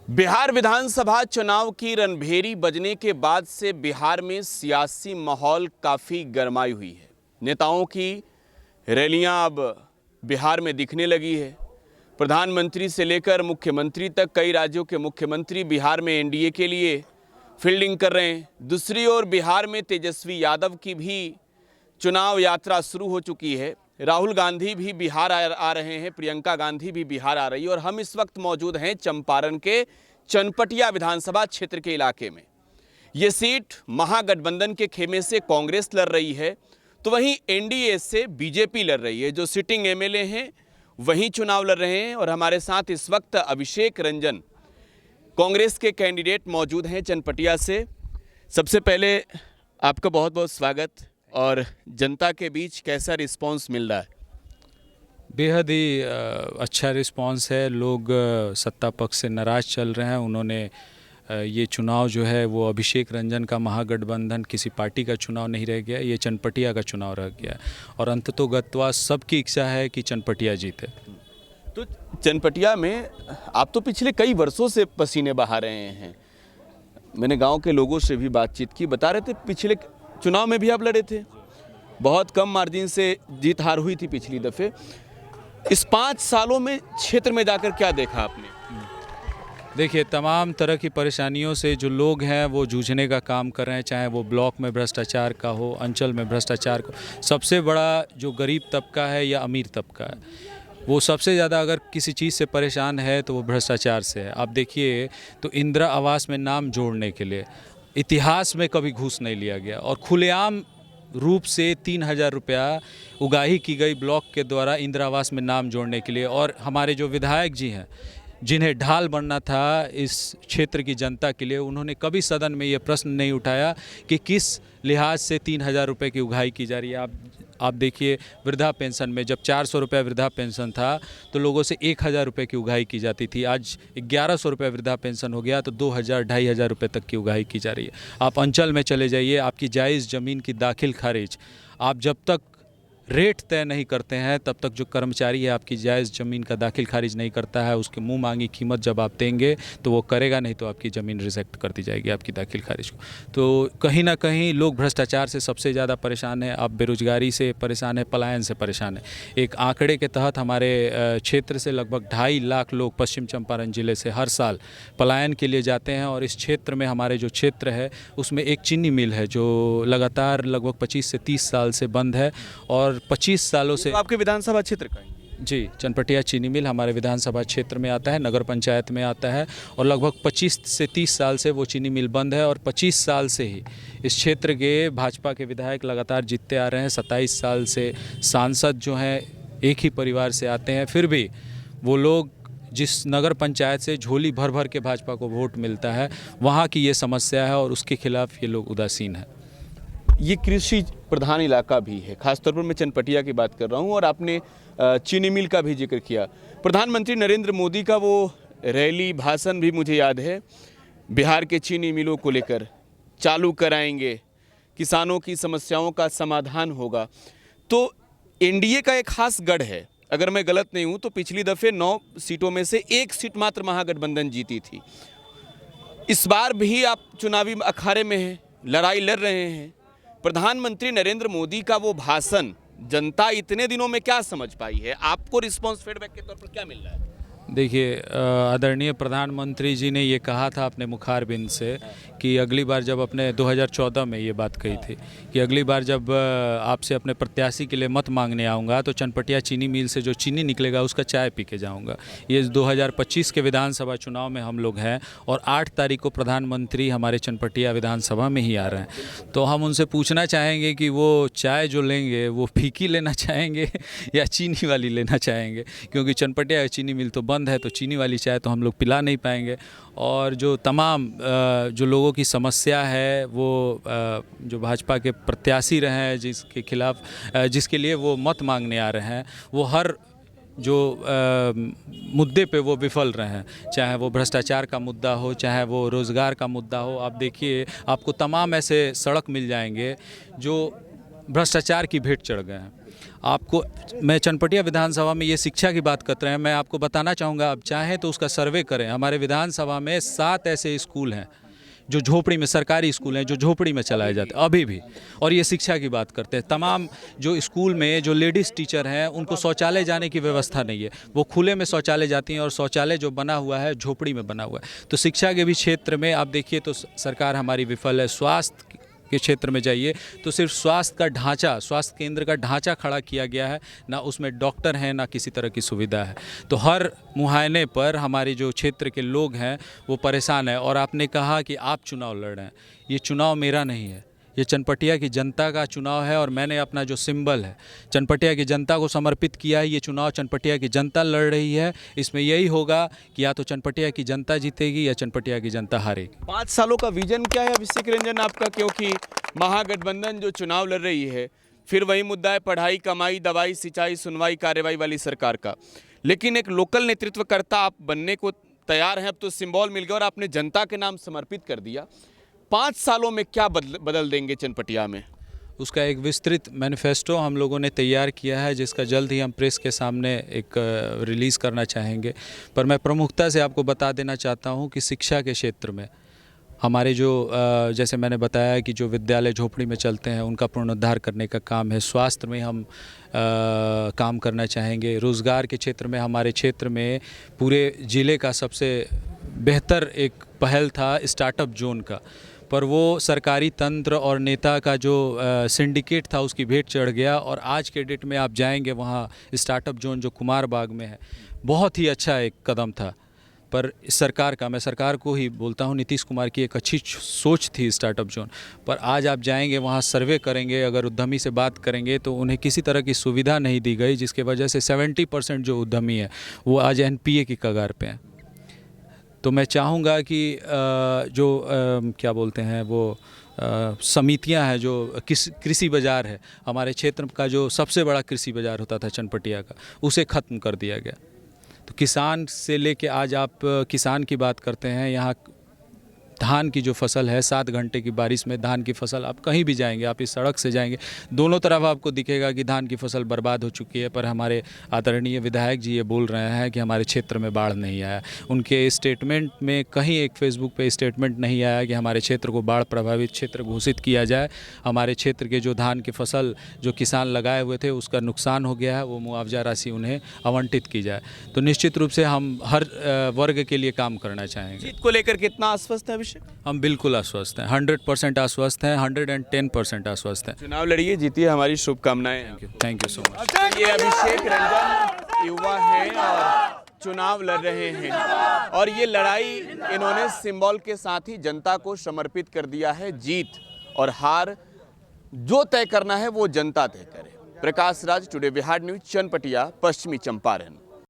बिहार विधानसभा चुनाव की रणभेरी बजने के बाद से बिहार में सियासी माहौल काफ़ी गरमाई हुई है। नेताओं की रैलियां अब बिहार में दिखने लगी है। प्रधानमंत्री से लेकर मुख्यमंत्री तक कई राज्यों के मुख्यमंत्री बिहार में एनडीए के लिए फील्डिंग कर रहे हैं। दूसरी ओर बिहार में तेजस्वी यादव की भी चुनाव यात्रा शुरू हो चुकी है। राहुल गांधी भी बिहार आ रहे हैं, प्रियंका गांधी भी बिहार आ रही है और हम इस वक्त मौजूद हैं चंपारण के चनपटिया विधानसभा क्षेत्र के इलाके में। ये सीट महागठबंधन के खेमे से कांग्रेस लड़ रही है, तो वहीं एनडीए से बीजेपी लड़ रही है। जो सिटिंग एमएलए हैं वहीं चुनाव लड़ रहे हैं और हमारे साथ इस वक्त अभिषेक रंजन कांग्रेस के कैंडिडेट मौजूद हैं चनपटिया से। सबसे पहले आपका बहुत बहुत स्वागत। और जनता के बीच कैसा रिस्पांस मिल रहा है? बेहद ही अच्छा रिस्पांस है। लोग सत्ता पक्ष से नाराज़ चल रहे हैं। उन्होंने ये चुनाव जो है वो अभिषेक रंजन का महागठबंधन किसी पार्टी का चुनाव नहीं रह गया, ये चनपटिया का चुनाव रह गया और अंततोगत्वा सबकी इच्छा है कि चनपटिया जीते। तो चनपटिया में आप तो पिछले कई वर्षों से पसीने बहा रहे हैं। मैंने गांव के लोगों से भी बातचीत की, बता रहे थे पिछले चुनाव में भी आप लड़े थे, बहुत कम मार्जिन से जीत हार हुई थी पिछली दफ़े। इस 5 सालों में क्षेत्र में जाकर क्या देखा आपने? देखिए, तमाम तरह की परेशानियों से जो लोग हैं वो जूझने का काम कर रहे हैं, चाहे वो ब्लॉक में भ्रष्टाचार का हो, अंचल में भ्रष्टाचार को। सबसे बड़ा जो गरीब तबका है या अमीर तबका है, वो सबसे ज़्यादा अगर किसी चीज़ से परेशान है तो वो भ्रष्टाचार से है। आप देखिए तो इंदिरा आवास में नाम जोड़ने के लिए इतिहास में कभी घूस नहीं लिया गया और खुलेआम रूप से 3,000 रुपया उगाही की गई ब्लॉक के द्वारा इंदिरा आवास में नाम जोड़ने के लिए। और हमारे जो विधायक जी हैं जिन्हें ढाल बनना था इस क्षेत्र की जनता के लिए, उन्होंने कभी सदन में ये प्रश्न नहीं उठाया कि किस लिहाज से 3,000 रुपये की उगाही की जा रही है। आप देखिए, वृद्धा पेंशन में जब 400 रुपये वृद्धा पेंशन था तो लोगों से 1,000 रुपये की उगाही की जाती थी। आज 1,100 रुपये वृद्धा पेंशन हो गया तो 2,000-2,500 रुपये तक की उगाही की जा रही है। आप अंचल में चले जाइए, आपकी जायज़ ज़मीन की दाखिल खारिज, आप जब तक रेट तय नहीं करते हैं तब तक जो कर्मचारी है आपकी जायज़ ज़मीन का दाखिल खारिज नहीं करता है, उसके मुंह मांगी कीमत जब आप देंगे तो वो करेगा, नहीं तो आपकी ज़मीन रिजेक्ट कर दी जाएगी आपकी दाखिल खारिज को। तो कहीं ना कहीं लोग भ्रष्टाचार से सबसे ज़्यादा परेशान है। आप बेरोजगारी से परेशान है, पलायन से परेशान है। एक आंकड़े के तहत हमारे क्षेत्र से लगभग 2.5 लाख लोग पश्चिम चंपारण ज़िले से हर साल पलायन के लिए जाते हैं और इस क्षेत्र में हमारे जो क्षेत्र है उसमें एक चीनी मिल है जो लगातार लगभग 25 से 30 साल से बंद है और 25 सालों से। तो आपके विधानसभा क्षेत्र का जी, चनपटिया चीनी मिल हमारे विधानसभा क्षेत्र में आता है, नगर पंचायत में आता है और लगभग 25 से 30 साल से वो चीनी मिल बंद है और 25 साल से ही इस क्षेत्र के भाजपा के विधायक लगातार जीतते आ रहे हैं। 27 साल से सांसद जो हैं एक ही परिवार से आते हैं, फिर भी वो लोग जिस नगर पंचायत से झोली भर भर के भाजपा को वोट मिलता है, वहाँ की ये समस्या है और उसके खिलाफ ये लोग उदासीन हैं। ये कृषि प्रधान इलाका भी है, खासतौर पर मैं चनपटिया की बात कर रहा हूँ और आपने चीनी मिल का भी जिक्र किया। प्रधानमंत्री नरेंद्र मोदी का वो रैली भाषण भी मुझे याद है, बिहार के चीनी मिलों को लेकर चालू कराएंगे, किसानों की समस्याओं का समाधान होगा। तो एनडीए का एक खास गढ़ है, अगर मैं गलत नहीं हूँ तो पिछली दफ़े 9 सीटों में से 1 सीट मात्र महागठबंधन जीती थी। इस बार भी आप चुनावी अखाड़े में हैं, लड़ाई लड़ रहे हैं। प्रधानमंत्री नरेंद्र मोदी का वो भाषण जनता इतने दिनों में क्या समझ पाई है? आपको रिस्पांस फीडबैक के तौर पर क्या मिल रहा है? देखिए, आदरणीय प्रधानमंत्री जी ने ये कहा था अपने मुखारबिंद से कि अगली बार जब अपने 2014 में ये बात कही थी कि अगली बार जब आपसे अपने प्रत्याशी के लिए मत मांगने आऊँगा तो चनपटिया चीनी मिल से जो चीनी निकलेगा उसका चाय पी के जाऊँगा। ये 2025 के विधानसभा चुनाव में हम लोग हैं और 8 तारीख को प्रधानमंत्री हमारे चनपटिया विधानसभा में ही आ रहे हैं। तो हम उनसे पूछना चाहेंगे कि वो चाय जो लेंगे वो फीकी लेना चाहेंगे या चीनी वाली लेना चाहेंगे, क्योंकि चनपटिया चीनी मिल तो बंद है तो चीनी वाली चाय तो हम लोग पिला नहीं पाएंगे। और जो तमाम जो लोगों की समस्या है वो जो भाजपा के प्रत्याशी रहे हैं जिसके खिलाफ जिसके लिए वो मत मांगने आ रहे हैं, वो हर जो मुद्दे पे वो विफल रहे हैं, चाहे वो भ्रष्टाचार का मुद्दा हो, चाहे वो रोज़गार का मुद्दा हो। आप देखिए, आपको तमाम ऐसे सड़क मिल जाएंगे जो भ्रष्टाचार की भेंट चढ़ गए हैं। आपको मैं चनपटिया विधानसभा में ये शिक्षा की बात कर रहे हैं, मैं आपको बताना चाहूँगा, आप चाहें तो उसका सर्वे करें। हमारे विधानसभा में 7 ऐसे स्कूल हैं जो झोपड़ी में, सरकारी स्कूल हैं जो झोपड़ी में चलाए जाते हैं अभी भी। और ये शिक्षा की बात करते हैं, तमाम जो स्कूल में जो लेडीज़ टीचर हैं उनको शौचालय जाने की व्यवस्था नहीं है, वो खुले में शौचालय जाती हैं और शौचालय जो बना हुआ है झोपड़ी में बना हुआ है। तो शिक्षा के भी क्षेत्र में आप देखिए तो सरकार हमारी विफल है। स्वास्थ्य के क्षेत्र में जाइए तो सिर्फ स्वास्थ्य का ढांचा, स्वास्थ्य केंद्र का ढांचा खड़ा किया गया है, ना उसमें डॉक्टर हैं ना किसी तरह की सुविधा है। तो हर मुहायने पर हमारे जो क्षेत्र के लोग हैं वो परेशान है। और आपने कहा कि आप चुनाव लड़ रहे हैं, ये चुनाव मेरा नहीं है, ये चनपटिया की जनता का चुनाव है और मैंने अपना जो सिंबल है चनपटिया की जनता को समर्पित किया है। ये चुनाव चनपटिया की जनता लड़ रही है, इसमें यही होगा कि या तो चनपटिया की जनता जीतेगी या चनपटिया की जनता हारेगी। 5 सालों का विजन क्या है अभिषेक रंजन आपका? क्योंकि महागठबंधन जो चुनाव लड़ रही है, फिर वही मुद्दा है पढ़ाई, कमाई, दवाई, सिंचाई, सुनवाई, कार्रवाई वाली सरकार का। लेकिन एक लोकल नेतृत्वकर्ता आप बनने को तैयार हैं, अब तो सिंबल मिल गया और आपने जनता के नाम समर्पित कर दिया। 5 सालों में क्या बदल देंगे चनपटिया में? उसका एक विस्तृत मैनिफेस्टो हम लोगों ने तैयार किया है, जिसका जल्द ही हम प्रेस के सामने एक रिलीज़ करना चाहेंगे। पर मैं प्रमुखता से आपको बता देना चाहता हूं कि शिक्षा के क्षेत्र में हमारे जो जैसे मैंने बताया कि जो विद्यालय झोपड़ी में चलते हैं उनका पुनरुद्धार करने का काम है। स्वास्थ्य में हम काम करना चाहेंगे। रोज़गार के क्षेत्र में हमारे क्षेत्र में पूरे ज़िले का सबसे बेहतर एक पहल था स्टार्टअप जोन का, पर वो सरकारी तंत्र और नेता का जो सिंडिकेट था उसकी भेंट चढ़ गया। और आज के डेट में आप जाएंगे वहाँ स्टार्टअप जोन जो कुमार बाग में है, बहुत ही अच्छा एक कदम था। पर इस सरकार का, मैं सरकार को ही बोलता हूँ, नीतीश कुमार की एक अच्छी सोच थी स्टार्टअप जोन, पर आज आप जाएंगे वहाँ सर्वे करेंगे, अगर उद्यमी से बात करेंगे तो उन्हें किसी तरह की सुविधा नहीं दी गई, जिसके वजह से 70% जो उद्यमी है वो आज NPA की कगार पे हैं। तो मैं चाहूँगा कि क्या बोलते हैं वो समितियां हैं, जो कृषि बाज़ार है, हमारे क्षेत्र का जो सबसे बड़ा कृषि बाज़ार होता था चनपटिया का, उसे ख़त्म कर दिया गया। तो किसान से लेके आज आप किसान की बात करते हैं, यहाँ धान की जो फसल है, 7 घंटे की बारिश में धान की फसल, आप कहीं भी जाएंगे, आप इस सड़क से जाएंगे, दोनों तरफ आपको दिखेगा कि धान की फसल बर्बाद हो चुकी है। पर हमारे आदरणीय विधायक जी ये बोल रहे हैं कि हमारे क्षेत्र में बाढ़ नहीं आया। उनके स्टेटमेंट में कहीं एक फेसबुक पे स्टेटमेंट नहीं आया कि हमारे क्षेत्र को बाढ़ प्रभावित क्षेत्र घोषित किया जाए। हमारे क्षेत्र के जो धान की फसल जो किसान लगाए हुए थे उसका नुकसान हो गया है, वो मुआवजा राशि उन्हें आवंटित की जाए। तो निश्चित रूप से हम हर वर्ग के लिए काम करना चाहेंगे। जीत को लेकर कितना आश्वस्त है? हम बिल्कुल आश्वस्त हैं, 100% आश्वस्त हैं, 110% आश्वस्त हैं। चुनाव लड़िए, जीतिए, हमारी शुभकामनाएं। Thank you so much. ये अभिषेक रंजन युवा हैं और चुनाव लड़ रहे हैं, और ये लड़ाई इन्होंने सिंबल के साथ ही जनता को समर्पित कर दिया है। जीत और हार जो तय करना है वो जनता तय करे। प्रकाश राज, टुडे बिहार न्यूज, चनपटिया, पश्चिमी चंपारण।